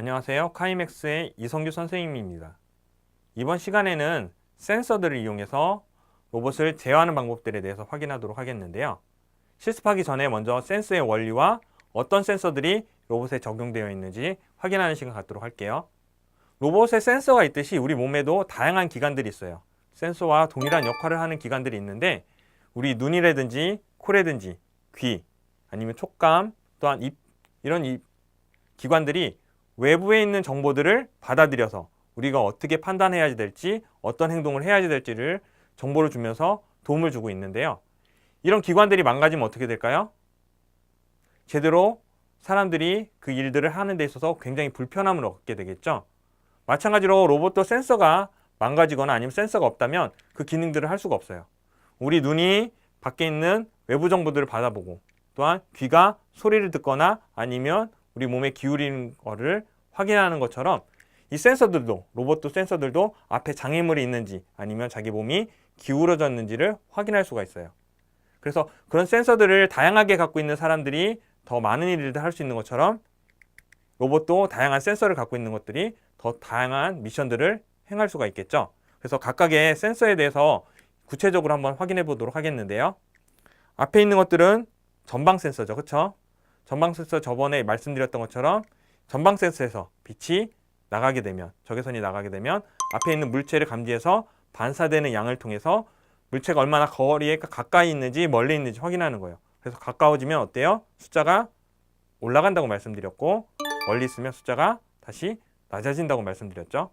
안녕하세요. 카이맥스의 이성규 선생님입니다. 이번 시간에는 센서들을 이용해서 로봇을 제어하는 방법들에 대해서 확인하도록 하겠는데요. 실습하기 전에 먼저 센서의 원리와 어떤 센서들이 로봇에 적용되어 있는지 확인하는 시간 갖도록 할게요. 로봇에 센서가 있듯이 우리 몸에도 다양한 기관들이 있어요. 센서와 동일한 역할을 하는 기관들이 있는데 우리 눈이라든지 코라든지 귀, 아니면 촉감, 또한 입, 이런 기관들이 외부에 있는 정보들을 받아들여서 우리가 어떻게 판단해야 될지, 어떤 행동을 해야 될지를 정보를 주면서 도움을 주고 있는데요. 이런 기관들이 망가지면 어떻게 될까요? 제대로 사람들이 그 일들을 하는 데 있어서 굉장히 불편함을 얻게 되겠죠. 마찬가지로 로봇도 센서가 망가지거나 아니면 센서가 없다면 그 기능들을 할 수가 없어요. 우리 눈이 밖에 있는 외부 정보들을 받아보고, 또한 귀가 소리를 듣거나 아니면 우리 몸에 기울이는 거를 확인하는 것처럼 이 센서들도, 로봇도 센서들도 앞에 장애물이 있는지 아니면 자기 몸이 기울어졌는지를 확인할 수가 있어요. 그래서 그런 센서들을 다양하게 갖고 있는 사람들이 더 많은 일을 할 수 있는 것처럼 로봇도 다양한 센서를 갖고 있는 것들이 더 다양한 미션들을 행할 수가 있겠죠. 그래서 각각의 센서에 대해서 구체적으로 한번 확인해 보도록 하겠는데요. 앞에 있는 것들은 전방 센서죠. 그렇죠? 전방 센서, 저번에 말씀드렸던 것처럼 전방 센서에서 빛이 나가게 되면, 적외선이 나가게 되면 앞에 있는 물체를 감지해서 반사되는 양을 통해서 물체가 얼마나 거리에 가까이 있는지 멀리 있는지 확인하는 거예요. 그래서 가까워지면 어때요? 숫자가 올라간다고 말씀드렸고, 멀리 있으면 숫자가 다시 낮아진다고 말씀드렸죠.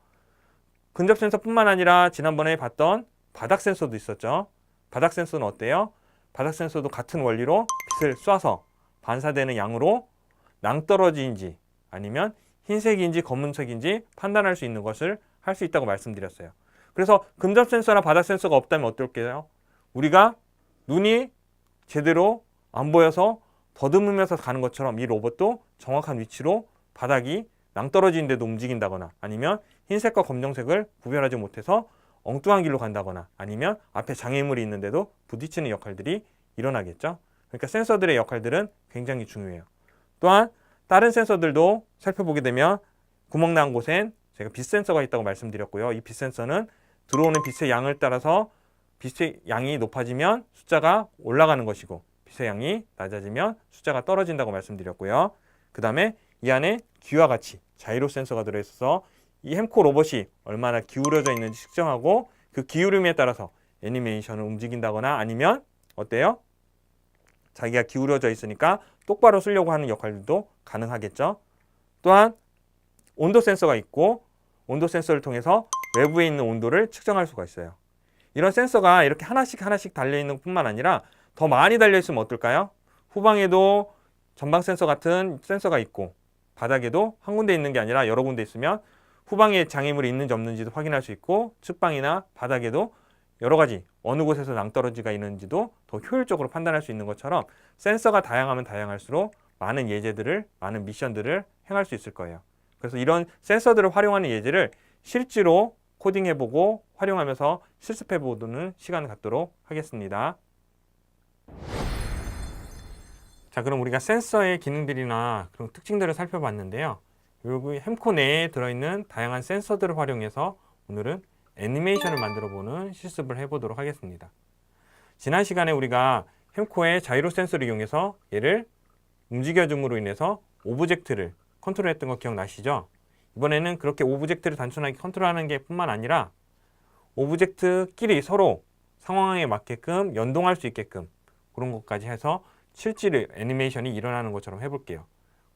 근접 센서뿐만 아니라 지난번에 봤던 바닥 센서도 있었죠. 바닥 센서는 어때요? 바닥 센서도 같은 원리로 빛을 쏴서 반사되는 양으로 낭떠러지인지 아니면 흰색인지 검은색인지 판단할 수 있는 것을 할 수 있다고 말씀드렸어요. 그래서 근접 센서나 바닥 센서가 없다면 어떨까요? 우리가 눈이 제대로 안 보여서 더듬으면서 가는 것처럼 이 로봇도 정확한 위치로 바닥이 낭떠러지인데도 움직인다거나 아니면 흰색과 검정색을 구별하지 못해서 엉뚱한 길로 간다거나 아니면 앞에 장애물이 있는데도 부딪히는 역할들이 일어나겠죠. 그러니까 센서들의 역할들은 굉장히 중요해요. 또한 다른 센서들도 살펴보게 되면 구멍 난 곳엔 제가 빛 센서가 있다고 말씀드렸고요. 이 빛 센서는 들어오는 빛의 양을 따라서 빛의 양이 높아지면 숫자가 올라가는 것이고 빛의 양이 낮아지면 숫자가 떨어진다고 말씀드렸고요. 그 다음에 이 안에 귀와 같이 자이로 센서가 들어있어서 이 햄코 로봇이 얼마나 기울어져 있는지 측정하고 그 기울임에 따라서 애니메이션을 움직인다거나 아니면 어때요? 자기가 기울어져 있으니까 똑바로 쓰려고 하는 역할들도 가능하겠죠. 또한 온도 센서가 있고 온도 센서를 통해서 외부에 있는 온도를 측정할 수가 있어요. 이런 센서가 이렇게 하나씩 달려있는 것 뿐만 아니라 더 많이 달려있으면 어떨까요? 후방에도 전방 센서 같은 센서가 있고 바닥에도 한 군데 있는 게 아니라 여러 군데 있으면 후방에 장애물이 있는지 없는지도 확인할 수 있고 측방이나 바닥에도 여러 가지 어느 곳에서 낭떠러지가 있는지도 더 효율적으로 판단할 수 있는 것처럼 센서가 다양하면 다양할수록 많은 예제들을, 많은 미션들을 행할 수 있을 거예요. 그래서 이런 센서들을 활용하는 예제를 실제로 코딩해보고 활용하면서 실습해보는 시간을 갖도록 하겠습니다. 자, 그럼 우리가 센서의 기능들이나 그런 특징들을 살펴봤는데요. 여기 햄코 내에 들어있는 다양한 센서들을 활용해서 오늘은 애니메이션을 만들어보는 실습을 해보도록 하겠습니다. 지난 시간에 우리가 햄코의 자이로 센서를 이용해서 얘를 움직여줌으로 인해서 오브젝트를 컨트롤했던 거 기억나시죠? 이번에는 그렇게 오브젝트를 단순하게 컨트롤하는 게 뿐만 아니라 오브젝트끼리 서로 상황에 맞게끔 연동할 수 있게끔 그런 것까지 해서 실제로 애니메이션이 일어나는 것처럼 해볼게요.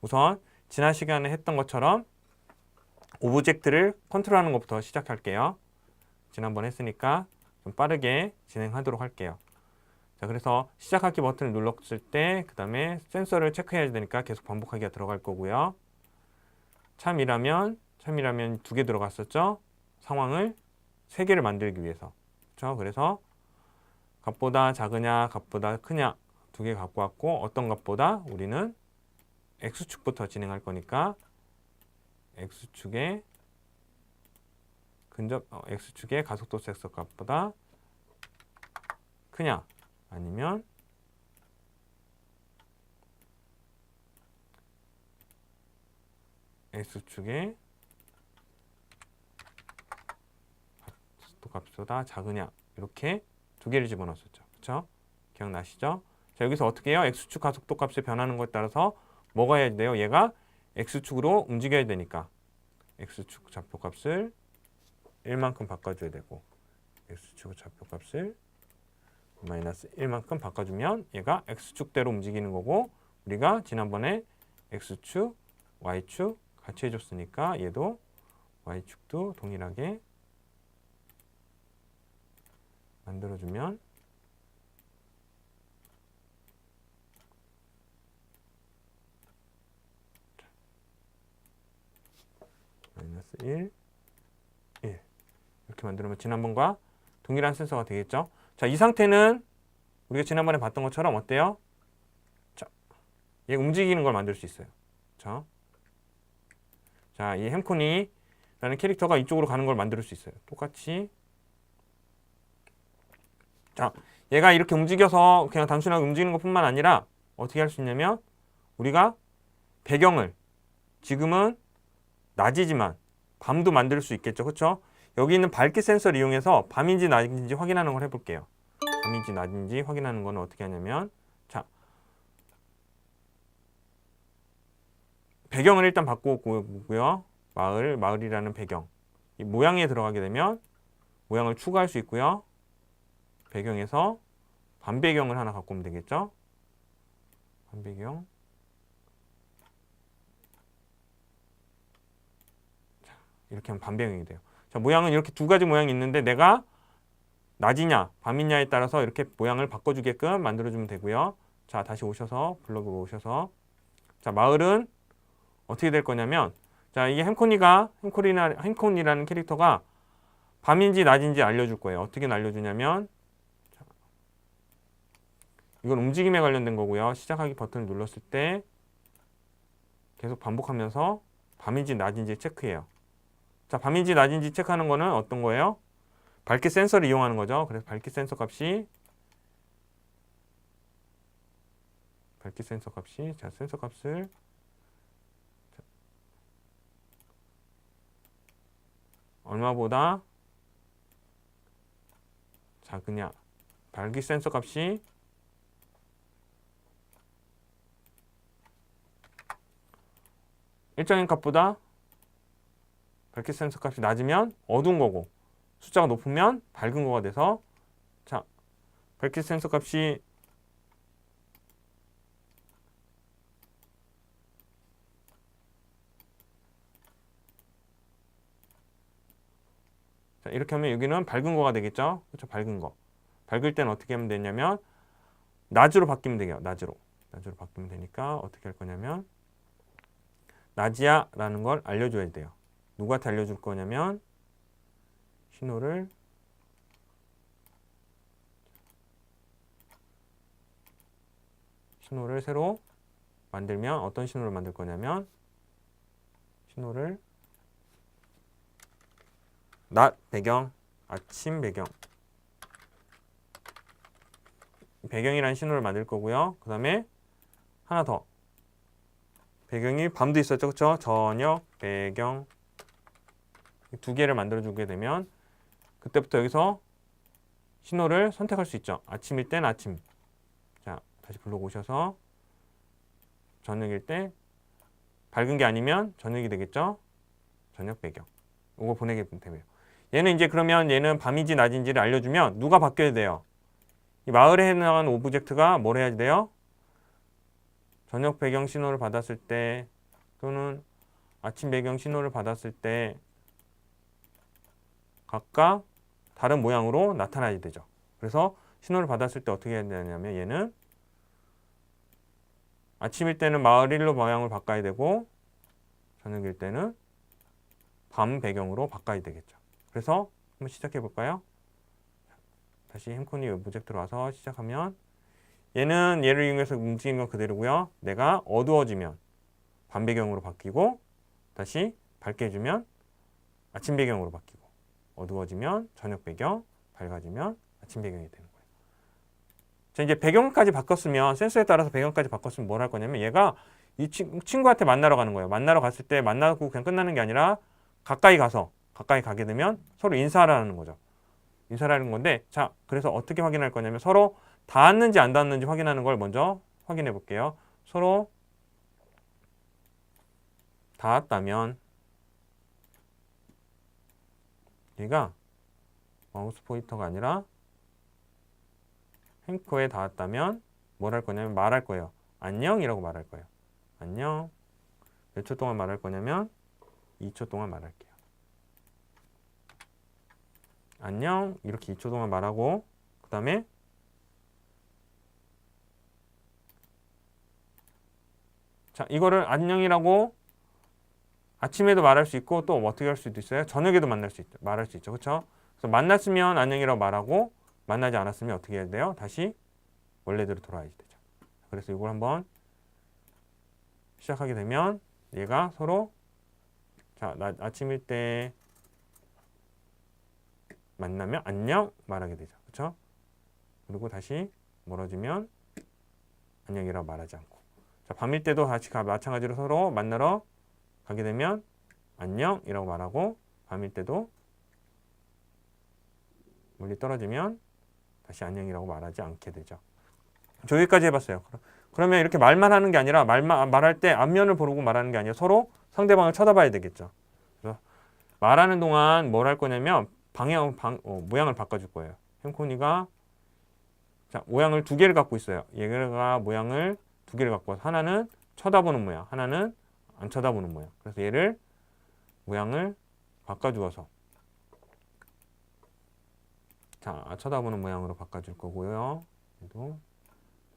우선 지난 시간에 했던 것처럼 오브젝트를 컨트롤하는 것부터 시작할게요. 지난번 했으니까 좀 빠르게 진행하도록 할게요. 자, 그래서 시작하기 버튼을 눌렀을 때 그 다음에 센서를 체크해야 되니까 계속 반복하기가 들어갈 거고요. 참이라면 2개 들어갔었죠. 상황을 3개를 만들기 위해서. 그렇죠? 그래서 값보다 작으냐 값보다 크냐 2개 갖고 왔고 어떤 값보다 우리는 X축부터 진행할 거니까 X축의 X축의 가속도 섹터 값보다 크냐 아니면 X축의 속도값보다 작으냐 이렇게 두 개를 집어넣었었죠. 그렇죠? 기억나시죠? 자, 여기서 어떻게 해요? X축 가속도값이 변하는 것에 따라서 뭐가 해야 돼요? 얘가 X축으로 움직여야 되니까 X축 좌표값을 1만큼 바꿔줘야 되고 X축 좌표값을 마이너스 1만큼 바꿔주면 얘가 X축대로 움직이는 거고 우리가 지난번에 X축, Y축 같이 해줬으니까 얘도 Y축도 동일하게 만들어주면 마이너스 1, 1 이렇게 만들면 지난번과 동일한 센서가 되겠죠. 자, 이 상태는 우리가 지난번에 봤던 것처럼 어때요? 자, 얘 움직이는 걸 만들 수 있어요. 자, 이 햄코니라는 캐릭터가 이쪽으로 가는 걸 만들 수 있어요. 똑같이. 자, 얘가 이렇게 움직여서 그냥 단순하게 움직이는 것뿐만 아니라 어떻게 할 수 있냐면 우리가 배경을 지금은 낮이지만 밤도 만들 수 있겠죠. 그렇죠? 여기 있는 밝기 센서를 이용해서 밤인지 낮인지 확인하는 걸 해볼게요. 밤인지 낮인지 확인하는 거는 어떻게 하냐면 자, 배경을 일단 바꾸고요. 마을이라는 배경. 이 모양에 들어가게 되면 모양을 추가할 수 있고요. 배경에서 밤 배경을 하나 갖고 오면 되겠죠. 밤 배경. 자, 이렇게 하면 밤 배경이 돼요. 자, 모양은 이렇게 두 가지 모양이 있는데 내가 낮이냐 밤이냐에 따라서 이렇게 모양을 바꿔주게끔 만들어주면 되고요. 자, 다시 오셔서 블럭으로 오셔서 자, 마을은 어떻게 될 거냐면 자, 이게 햄코니라는 캐릭터가 밤인지 낮인지 알려줄 거예요. 어떻게 알려주냐면 자, 이건 움직임에 관련된 거고요. 시작하기 버튼을 눌렀을 때 계속 반복하면서 밤인지 낮인지 체크해요. 자, 밤인지 낮인지 체크하는 거는 어떤 거예요? 밝기 센서를 이용하는 거죠. 그래서 밝기 센서 값이 자, 센서 값을 얼마보다 작으냐. 밝기 센서 값이 일정인 값보다 밝기 센서 값이 낮으면 어두운 거고 숫자가 높으면 밝은 거가 돼서 자, 밝기 센서 값이 자, 이렇게 하면 여기는 밝은 거가 되겠죠. 그렇죠? 밝은 거. 밝을 때는 어떻게 하면 되냐면 낮으로 바뀌면 돼요. 낮으로 바뀌면 되니까 어떻게 할 거냐면 낮이야 라는 걸 알려줘야 돼요. 누구한테 알려줄 거냐면 신호를 새로 만들면 어떤 신호를 만들 거냐면 신호를 낮 배경, 아침 배경 배경이라는 신호를 만들 거고요. 그 다음에 하나 더 배경이 밤도 있었죠. 그렇죠? 저녁 배경 두 개를 만들어 주게 되면 그때부터 여기서 신호를 선택할 수 있죠. 아침일 땐 아침. 자, 다시 블록 오셔서 저녁일 때 밝은 게 아니면 저녁이 되겠죠. 저녁 배경. 이거 보내게 되면 얘는 이제 그러면 얘는 밤인지 낮인지를 알려주면 누가 바뀌어야 돼요? 이 마을에 해당하는 오브젝트가 뭘 해야 돼요? 저녁 배경 신호를 받았을 때 또는 아침 배경 신호를 받았을 때 각각 다른 모양으로 나타나야 되죠. 그래서 신호를 받았을 때 어떻게 해야 되냐면 얘는 아침일 때는 마을 일로 모양을 바꿔야 되고 저녁일 때는 밤 배경으로 바꿔야 되겠죠. 그래서 한번 시작해 볼까요? 다시 햄코니 오브젝트로 와서 시작하면 얘는 얘를 이용해서 움직이는 건 그대로고요. 내가 어두워지면 밤 배경으로 바뀌고 다시 밝게 해주면 아침 배경으로 바뀌고 어두워지면 저녁 배경, 밝아지면 아침 배경이 되는 거예요. 자, 이제 배경까지 바꿨으면 센서에 따라서 배경까지 바꿨으면 뭘 할 거냐면 얘가 이 친구한테 만나러 가는 거예요. 만나러 갔을 때 만나고 그냥 끝나는 게 아니라 가까이 가게 되면 서로 인사하라는 거죠. 인사하는 건데, 자, 그래서 어떻게 확인할 거냐면 서로 닿았는지 안 닿았는지 확인하는 걸 먼저 확인해 볼게요. 서로 닿았다면 얘가 마우스 포인터가 아니라 행커에 닿았다면 뭘 할 거냐면 말할 거예요. 안녕이라고 말할 거예요. 안녕. 몇 초 동안 말할 거냐면 2초 동안 말할게요. 안녕. 이렇게 2초 동안 말하고 그 다음에 자, 이거를 안녕이라고 아침에도 말할 수 있고 또 어떻게 할 수도 있어요? 저녁에도 말할 수 있죠. 그렇죠? 그래서 만났으면 안녕이라고 말하고 만나지 않았으면 어떻게 해야 돼요? 다시 원래대로 돌아와야 되죠. 그래서 이걸 한번 시작하게 되면 얘가 서로 자, 아침일 때 만나면 안녕 말하게 되죠. 그렇죠? 그리고 다시 멀어지면 안녕이라고 말하지 않고 자, 밤일 때도 같이 마찬가지로 서로 만나러 가게 되면 안녕이라고 말하고 밤일 때도 멀리 떨어지면 다시 안녕이라고 말하지 않게 되죠. 저 여기까지 해봤어요. 그러면 이렇게 말만 하는 게 아니라 말할 때 앞면을 보고 말하는 게 아니라 서로 상대방을 쳐다봐야 되겠죠. 그래서 말하는 동안 뭘 할 거냐면 모양을 바꿔줄 거예요. 햄코니가 자, 모양을 두 개를 갖고 있어요. 얘가 모양을 두 개를 갖고 와서 하나는 쳐다보는 모양, 하나는 안 쳐다보는 모양. 그래서 얘를 모양을 바꿔주어서 자, 쳐다보는 모양으로 바꿔줄 거고요. 얘도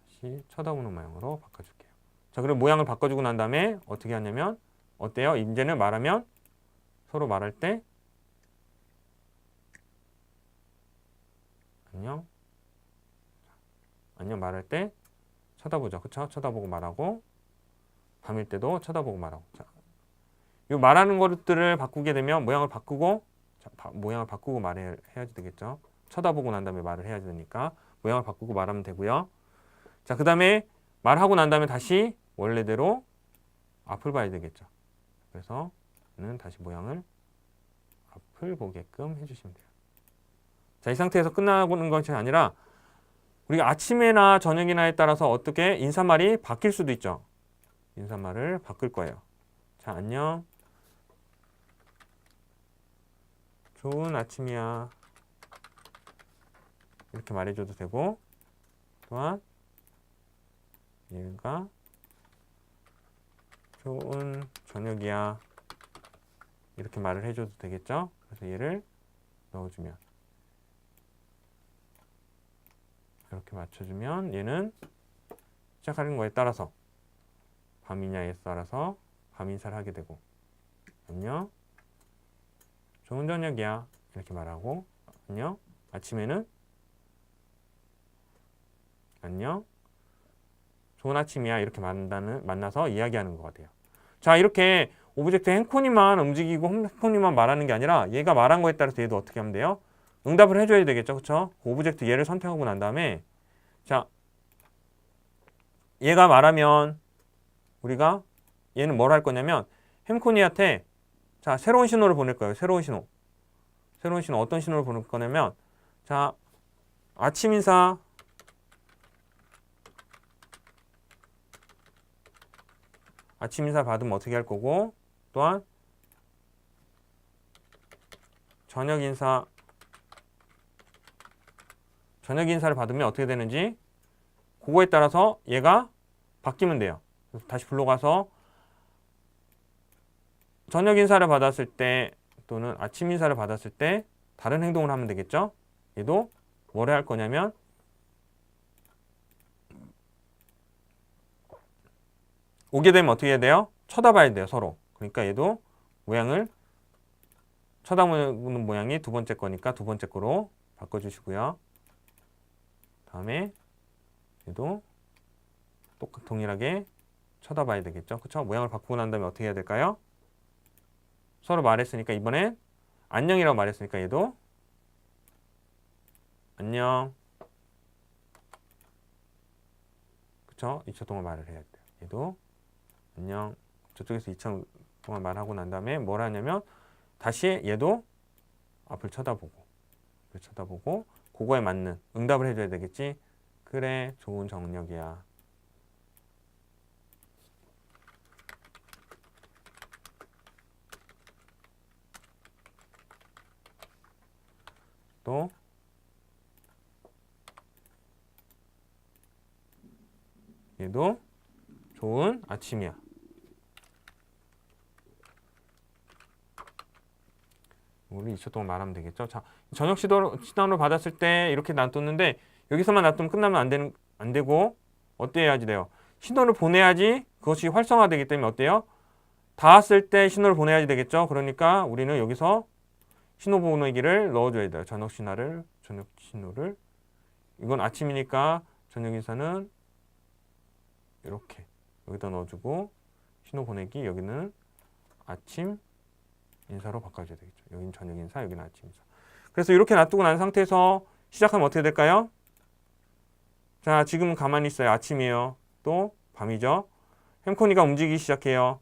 다시 쳐다보는 모양으로 바꿔줄게요. 자, 그리고 모양을 바꿔주고 난 다음에 어떻게 하냐면 어때요? 이제는 말하면 서로 말할 때 안녕 안녕 말할 때 쳐다보죠. 그쵸? 쳐다보고 말하고 밤일 때도 쳐다보고 말하고 자, 이 말하는 것들을 바꾸게 되면 모양을 바꾸고 자, 모양을 바꾸고 말해야지 되겠죠. 쳐다보고 난 다음에 말을 해야 되니까 모양을 바꾸고 말하면 되고요. 자, 그 다음에 말하고 난 다음에 다시 원래대로 앞을 봐야 되겠죠. 그래서 다시 모양을 앞을 보게끔 해주시면 돼요. 자, 이 상태에서 끝나는 것이 아니라 우리가 아침이나 저녁이나에 따라서 어떻게 인사말이 바뀔 수도 있죠. 인사말을 바꿀 거예요. 자, 안녕. 좋은 아침이야. 이렇게 말해줘도 되고 또한 얘가 좋은 저녁이야. 이렇게 말을 해줘도 되겠죠. 그래서 얘를 넣어주면 이렇게 맞춰주면 얘는 시작하는 거에 따라서 밤이냐에 따라서 밤 인사를 하게 되고 안녕 좋은 저녁이야 이렇게 말하고 안녕 아침에는 안녕 좋은 아침이야 이렇게 만나서 이야기하는 것 같아요. 자, 이렇게 오브젝트 행코니만 움직이고 행코니만 말하는 게 아니라 얘가 말한 거에 따라서 얘도 어떻게 하면 돼요? 응답을 해줘야 되겠죠. 그쵸? 오브젝트 얘를 선택하고 난 다음에 자, 얘가 말하면 우리가 얘는 뭘 할 거냐면 햄코니한테 자, 새로운 신호를 보낼 거예요. 새로운 신호 어떤 신호를 보낼 거냐면 자, 아침 인사 받으면 어떻게 할 거고 또한 저녁 인사를 받으면 어떻게 되는지 그거에 따라서 얘가 바뀌면 돼요. 그래서 다시 불러가서 저녁 인사를 받았을 때 또는 아침 인사를 받았을 때 다른 행동을 하면 되겠죠. 얘도 뭘 할 거냐면 오게 되면 어떻게 해야 돼요? 쳐다봐야 돼요, 서로. 그러니까 얘도 모양을 쳐다보는 모양이 두 번째 거니까 두 번째 거로 바꿔주시고요. 다음에 얘도 동일하게 쳐다봐야 되겠죠. 그쵸? 모양을 바꾸고 난 다음에 어떻게 해야 될까요? 서로 말했으니까 이번엔 안녕이라고 말했으니까 얘도 안녕. 그쵸? 2초 동안 말을 해야 돼요. 얘도 안녕. 저쪽에서 2차 동안 말하고 난 다음에 뭘 하냐면 다시 얘도 앞을 쳐다보고 그거에 맞는 응답을 해줘야 되겠지. 그래, 좋은 정력이야. 또 얘도 좋은 아침이야. 우리 2초 동안 말하면 되겠죠. 자, 저녁 시간으로 받았을 때 이렇게 놔뒀는데 여기서만 놔두면 끝나면 안 되고 어때 해야지 돼요. 신호를 보내야지 그것이 활성화되기 때문에 어때요? 닿았을 때 신호를 보내야지 되겠죠. 그러니까 우리는 여기서 신호 보내기를 넣어줘야 돼요. 저녁 신호를. 이건 아침이니까 저녁 인사는 이렇게 여기다 넣어주고 신호 보내기 여기는 아침 인사로 바꿔줘야 되겠죠. 여기는 저녁 인사, 여기는 아침 인사. 그래서 이렇게 놔두고 난 상태에서 시작하면 어떻게 될까요? 자, 지금은 가만히 있어요. 아침이에요. 또 밤이죠. 햄코니가 움직이기 시작해요.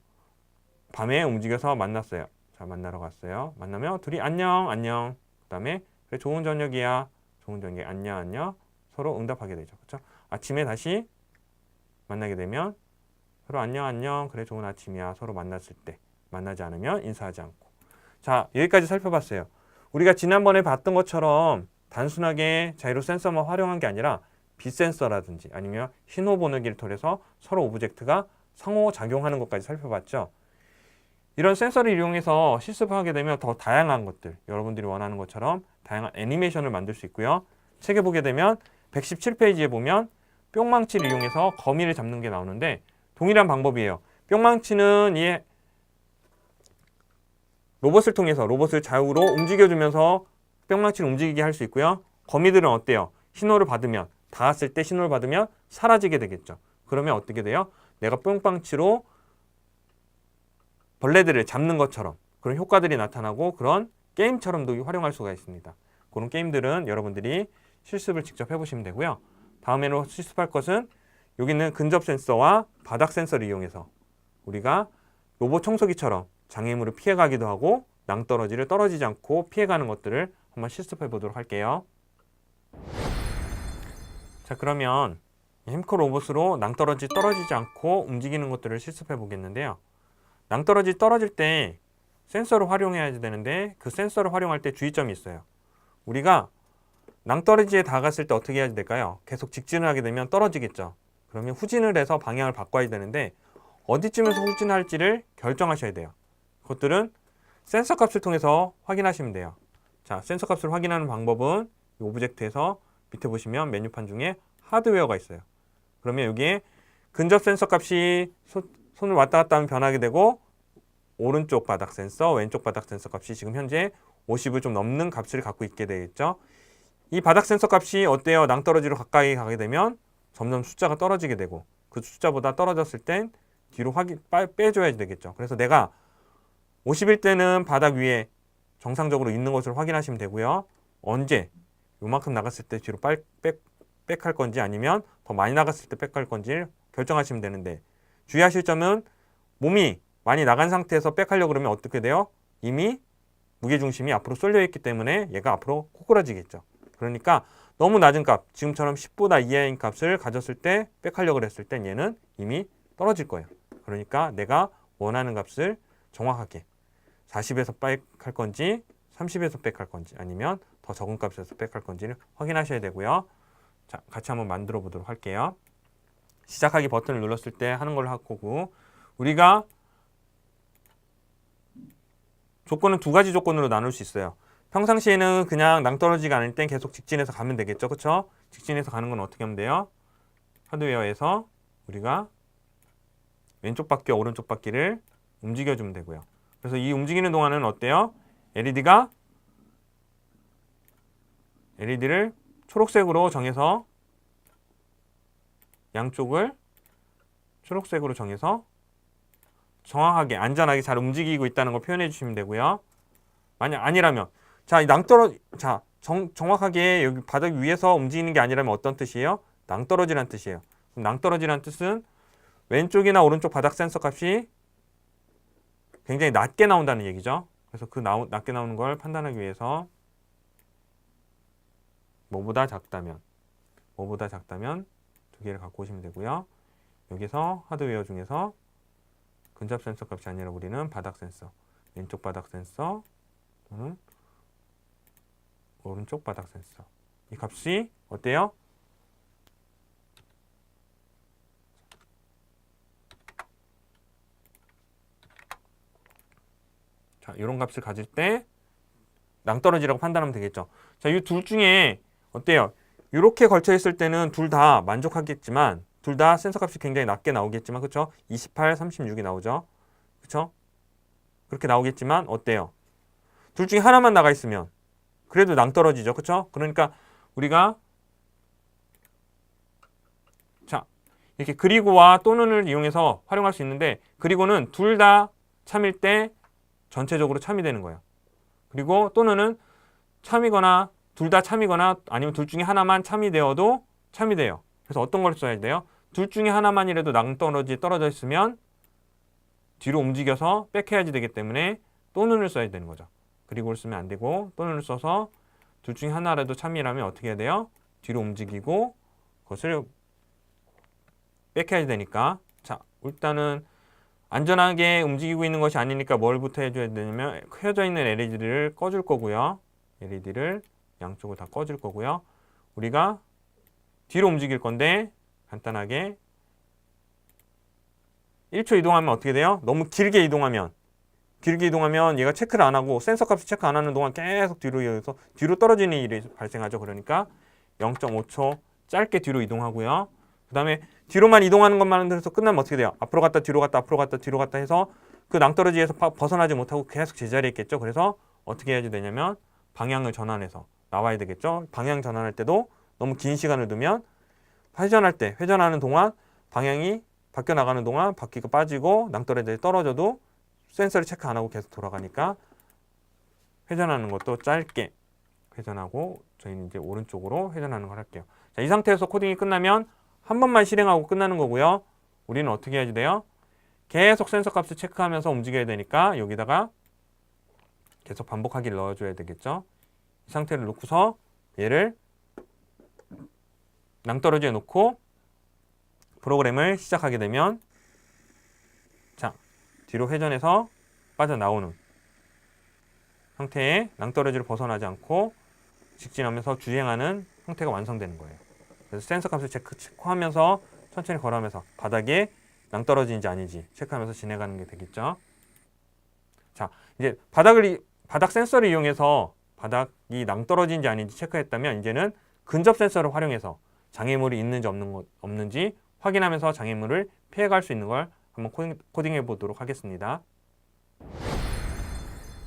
밤에 움직여서 만났어요. 자, 만나러 갔어요. 만나면 둘이 안녕. 그 다음에 그래, 좋은 저녁이야. 좋은 저녁, 안녕. 서로 응답하게 되죠. 그렇죠? 아침에 다시 만나게 되면 서로 안녕. 그래, 좋은 아침이야. 서로 만났을 때. 만나지 않으면 인사하지 않고. 자, 여기까지 살펴봤어요. 우리가 지난번에 봤던 것처럼 단순하게 자이로 센서만 활용한 게 아니라 빛 센서라든지 아니면 신호 보내기를 통해서 서로 오브젝트가 상호작용하는 것까지 살펴봤죠. 이런 센서를 이용해서 실습하게 되면 더 다양한 것들, 여러분들이 원하는 것처럼 다양한 애니메이션을 만들 수 있고요. 책에 보게 되면 117페이지에 보면 뿅망치를 이용해서 거미를 잡는 게 나오는데 동일한 방법이에요. 뿅망치는 이 로봇을 통해서 로봇을 좌우로 움직여주면서 뿅망치를 움직이게 할 수 있고요. 거미들은 어때요? 신호를 받으면, 닿았을 때 신호를 받으면 사라지게 되겠죠. 그러면 어떻게 돼요? 내가 뿅망치로 벌레들을 잡는 것처럼 그런 효과들이 나타나고 그런 게임처럼도 활용할 수가 있습니다. 그런 게임들은 여러분들이 실습을 직접 해보시면 되고요. 다음에는 실습할 것은 여기 있는 근접 센서와 바닥 센서를 이용해서 우리가 로봇 청소기처럼 장애물을 피해가기도 하고 낭떠러지를 떨어지지 않고 피해가는 것들을 한번 실습해 보도록 할게요. 자, 그러면 햄코 로봇으로 낭떠러지 떨어지지 않고 움직이는 것들을 실습해 보겠는데요. 낭떠러지 떨어질 때 센서를 활용해야 되는데 그 센서를 활용할 때 주의점이 있어요. 우리가 낭떠러지에 닿았을 때 어떻게 해야 될까요? 계속 직진을 하게 되면 떨어지겠죠. 그러면 후진을 해서 방향을 바꿔야 되는데 어디쯤에서 후진할지를 결정하셔야 돼요. 그것들은 센서 값을 통해서 확인하시면 돼요. 자, 센서 값을 확인하는 방법은 이 오브젝트에서 밑에 보시면 메뉴판 중에 하드웨어가 있어요. 그러면 여기에 근접 센서 값이 손을 왔다 갔다 하면 변하게 되고 오른쪽 바닥 센서, 왼쪽 바닥 센서 값이 지금 현재 50을 좀 넘는 값을 갖고 있게 되겠죠. 이 바닥 센서 값이 어때요? 낭떠러지로 가까이 가게 되면 점점 숫자가 떨어지게 되고 그 숫자보다 떨어졌을 땐 뒤로 빼줘야 되겠죠. 그래서 내가 50일 때는 바닥 위에 정상적으로 있는 것을 확인하시면 되고요. 언제 요만큼 나갔을 때 뒤로 백할 건지 아니면 더 많이 나갔을 때 백할 건지를 결정하시면 되는데 주의하실 점은 몸이 많이 나간 상태에서 백하려고 그러면 어떻게 돼요? 이미 무게중심이 앞으로 쏠려 있기 때문에 얘가 앞으로 코꾸라지겠죠. 그러니까 너무 낮은 값, 지금처럼 10보다 이하인 값을 가졌을 때 백하려고 했을 땐 얘는 이미 떨어질 거예요. 그러니까 내가 원하는 값을 정확하게 40에서 백할 건지 30에서 백할 건지 아니면 더 적은 값에서 백할 건지를 확인하셔야 되고요. 자, 같이 한번 만들어 보도록 할게요. 시작하기 버튼을 눌렀을 때 하는 걸로 하고 우리가 조건은 두 가지 조건으로 나눌 수 있어요. 평상시에는 그냥 낭떠러지가 않을 땐 계속 직진해서 가면 되겠죠. 그렇죠? 직진해서 가는 건 어떻게 하면 돼요? 하드웨어에서 우리가 왼쪽 바퀴와 오른쪽 바퀴를 움직여주면 되고요. 그래서 이 움직이는 동안은 어때요? LED를 초록색으로 정해서 양쪽을 초록색으로 정해서 정확하게 안전하게 잘 움직이고 있다는 걸 표현해 주시면 되고요. 만약 아니라면 정확하게 여기 바닥 위에서 움직이는 게 아니라면 어떤 뜻이에요? 낭떠러지란 뜻이에요. 낭떠러지란 뜻은 왼쪽이나 오른쪽 바닥 센서 값이 굉장히 낮게 나온다는 얘기죠. 그래서 그 낮게 나오는 걸 판단하기 위해서 뭐보다 작다면 두 개를 갖고 오시면 되고요. 여기서 하드웨어 중에서 근접 센서 값이 아니라 우리는 바닥 센서, 왼쪽 바닥 센서 또는 오른쪽 바닥 센서, 이 값이 어때요? 자, 이런 값을 가질 때 낭떠러지라고 판단하면 되겠죠. 자, 이 둘 중에 어때요? 이렇게 걸쳐 있을 때는 둘 다 만족하겠지만, 둘 다 센서 값이 굉장히 낮게 나오겠지만, 그쵸? 28, 36이 나오죠. 그쵸? 그렇게 나오겠지만 어때요? 둘 중에 하나만 나가 있으면 그래도 낭떠러지죠. 그쵸? 그러니까 우리가 자, 이렇게 그리고와 또는을 이용해서 활용할 수 있는데, 그리고는 둘 다 참일 때 전체적으로 참이 되는 거예요. 그리고 또는은 참이거나 둘 다 참이거나 아니면 둘 중에 하나만 참이 되어도 참이 돼요. 그래서 어떤 걸 써야 돼요? 둘 중에 하나만이라도 낭떠러지 떨어져 있으면 뒤로 움직여서 백해야지 되기 때문에 또는을 써야 되는 거죠. 그리고를 쓰면 안 되고 또는을 써서 둘 중에 하나라도 참이라면 어떻게 해야 돼요? 뒤로 움직이고 그것을 백해야지 되니까, 자, 일단은 안전하게 움직이고 있는 것이 아니니까 뭘부터 해줘야 되냐면 켜져 있는 LED를 꺼줄 거고요. LED를 양쪽을 다 꺼줄 거고요. 우리가 뒤로 움직일 건데 간단하게 1초 이동하면 어떻게 돼요? 너무 길게 이동하면 얘가 체크를 안 하고 센서 값을 체크 안 하는 동안 계속 뒤로 떨어지는 일이 발생하죠. 그러니까 0.5초 짧게 뒤로 이동하고요. 그 다음에 뒤로만 이동하는 것만 해서 끝나면 어떻게 돼요? 앞으로 갔다 뒤로 갔다 앞으로 갔다 뒤로 갔다 해서 그 낭떠러지에서 벗어나지 못하고 계속 제자리에 있겠죠. 그래서 어떻게 해야지 되냐면 방향을 전환해서 나와야 되겠죠. 방향 전환할 때도 너무 긴 시간을 두면 회전하는 동안 방향이 바뀌어 나가는 동안 바퀴가 빠지고 낭떠러지에 떨어져도 센서를 체크 안 하고 계속 돌아가니까 회전하는 것도 짧게 회전하고 저희는 이제 오른쪽으로 회전하는 걸 할게요. 자, 이 상태에서 코딩이 끝나면 한 번만 실행하고 끝나는 거고요. 우리는 어떻게 해야지 돼요? 계속 센서 값을 체크하면서 움직여야 되니까 여기다가 계속 반복하기를 넣어줘야 되겠죠. 이 상태를 놓고서 얘를 낭떠러지에 놓고 프로그램을 시작하게 되면, 자, 뒤로 회전해서 빠져나오는 상태에 낭떠러지를 벗어나지 않고 직진하면서 주행하는 형태가 완성되는 거예요. 그래서 센서 값을 체크하면서 천천히 걸어가면서 바닥에 낭떠러지인지 아닌지 체크하면서 진행하는 게 되겠죠. 자, 이제 바닥 센서를 이용해서 바닥이 낭떠러지인지 아닌지 체크했다면 이제는 근접 센서를 활용해서 장애물이 있는지 없는지 확인하면서 장애물을 피해갈 수 있는 걸 한번 코딩해 보도록 하겠습니다.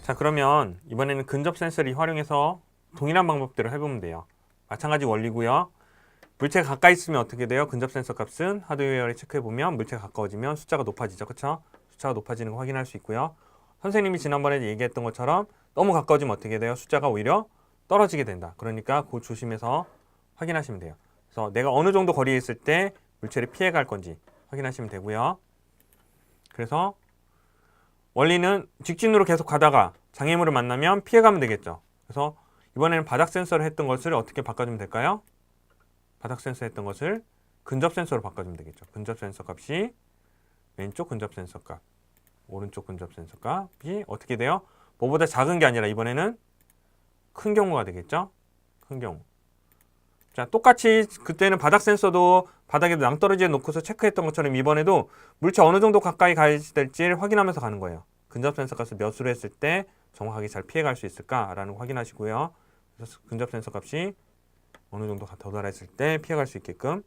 자, 그러면 이번에는 근접 센서를 활용해서 동일한 방법대로 해보면 돼요. 마찬가지 원리고요. 물체가 가까이 있으면 어떻게 돼요? 근접 센서 값은 하드웨어를 체크해보면 물체가 가까워지면 숫자가 높아지죠. 그렇죠? 숫자가 높아지는 거 확인할 수 있고요. 선생님이 지난번에 얘기했던 것처럼 너무 가까워지면 어떻게 돼요? 숫자가 오히려 떨어지게 된다. 그러니까 그거 조심해서 확인하시면 돼요. 그래서 내가 어느 정도 거리에 있을 때 물체를 피해갈 건지 확인하시면 되고요. 그래서 원리는 직진으로 계속 가다가 장애물을 만나면 피해가면 되겠죠. 그래서 이번에는 바닥 센서를 했던 것을 어떻게 바꿔주면 될까요? 바닥 센서 했던 것을 근접 센서로 바꿔주면 되겠죠. 근접 센서 값이 왼쪽 근접 센서 값, 오른쪽 근접 센서 값이 어떻게 돼요? 뭐보다 작은 게 아니라 이번에는 큰 경우가 되겠죠. 큰 경우. 자, 똑같이 그때는 바닥 센서도 바닥에 낭떠러지에 놓고서 체크했던 것처럼 이번에도 물체 어느 정도 가까이 가야 될지를 확인하면서 가는 거예요. 근접 센서 값을 몇으로 했을 때 정확하게 잘 피해갈 수 있을까라는 거 확인하시고요. 그래서 근접 센서 값이 어느 정도 도달했을 때 피해갈 수 있게끔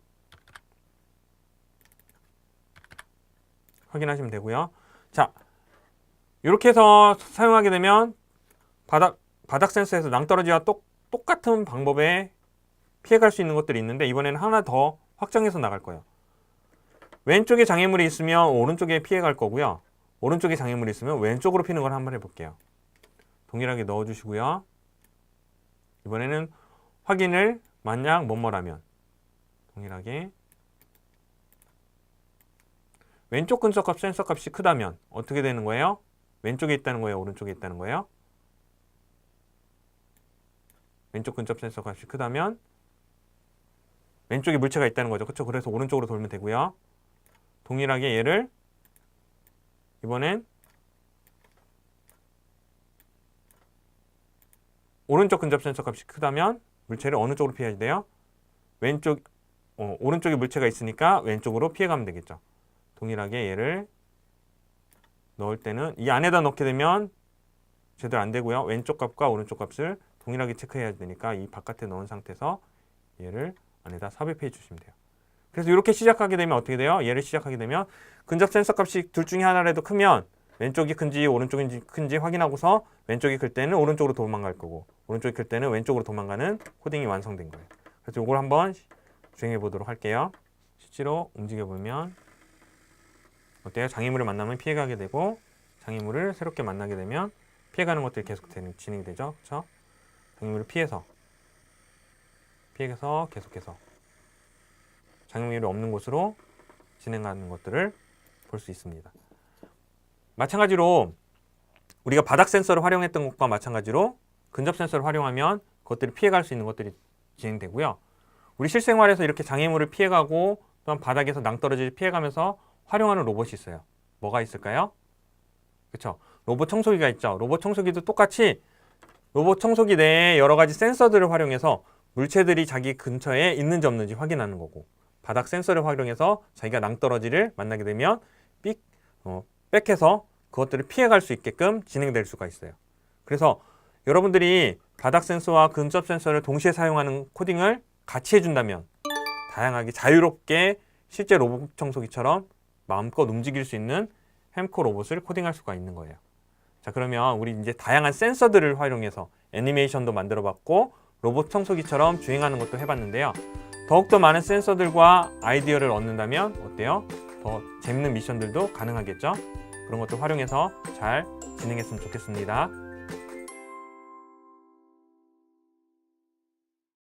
확인하시면 되고요. 자, 이렇게 해서 사용하게 되면 바닥 센서에서 낭떠러지와 똑같은 방법에 피해갈 수 있는 것들이 있는데 이번에는 하나 더 확장해서 나갈 거예요. 왼쪽에 장애물이 있으면 오른쪽에 피해갈 거고요. 오른쪽에 장애물이 있으면 왼쪽으로 피는 걸 한번 해볼게요. 동일하게 넣어주시고요. 이번에는 확인을 만약 뭐뭐라면 동일하게 왼쪽 근접값 센서 값이 크다면 어떻게 되는 거예요? 왼쪽에 있다는 거예요? 오른쪽에 있다는 거예요? 왼쪽 근접 센서 값이 크다면 왼쪽에 물체가 있다는 거죠. 그렇죠? 그래서 오른쪽으로 돌면 되고요. 동일하게 얘를 이번엔 오른쪽 근접 센서 값이 크다면 물체를 어느 쪽으로 피해야 돼요? 오른쪽에 물체가 있으니까 왼쪽으로 피해가면 되겠죠. 동일하게 얘를 넣을 때는 이 안에다 넣게 되면 제대로 안 되고요. 왼쪽 값과 오른쪽 값을 동일하게 체크해야 되니까 이 바깥에 넣은 상태에서 얘를 안에다 삽입해 주시면 돼요. 그래서 이렇게 시작하게 되면 어떻게 돼요? 얘를 시작하게 되면 근접 센서 값이 둘 중에 하나라도 크면 왼쪽이 큰지 오른쪽이 큰지 확인하고서 왼쪽이 클 때는 오른쪽으로 도망갈 거고 오른쪽이 클 때는 왼쪽으로 도망가는 코딩이 완성된 거예요. 그래서 이걸 한번 주행해 보도록 할게요. 실제로 움직여 보면 어때요? 장애물을 만나면 피해가게 되고 장애물을 새롭게 만나게 되면 피해가는 것들이 계속 진행이 되죠. 그렇죠? 장애물을 피해서 계속해서 장애물이 없는 곳으로 진행하는 것들을 볼 수 있습니다. 마찬가지로 우리가 바닥 센서를 활용했던 것과 마찬가지로 근접 센서를 활용하면 그것들이 피해갈 수 있는 것들이 진행되고요. 우리 실생활에서 이렇게 장애물을 피해가고 또한 바닥에서 낭떠러지를 피해가면서 활용하는 로봇이 있어요. 뭐가 있을까요? 그렇죠? 로봇 청소기가 있죠. 로봇 청소기도 똑같이 로봇 청소기 내에 여러 가지 센서들을 활용해서 물체들이 자기 근처에 있는지 없는지 확인하는 거고 바닥 센서를 활용해서 자기가 낭떠러지를 만나게 되면 빽해서 그것들을 피해갈 수 있게끔 진행될 수가 있어요. 그래서 여러분들이 바닥 센서와 근접 센서를 동시에 사용하는 코딩을 같이 해준다면 다양하게 자유롭게 실제 로봇 청소기처럼 마음껏 움직일 수 있는 햄코 로봇을 코딩할 수가 있는 거예요. 자, 그러면 우리 이제 다양한 센서들을 활용해서 애니메이션도 만들어 봤고 로봇 청소기처럼 주행하는 것도 해봤는데요. 더욱더 많은 센서들과 아이디어를 얻는다면 어때요? 더 재밌는 미션들도 가능하겠죠? 그런 것들 활용해서 잘 진행했으면 좋겠습니다.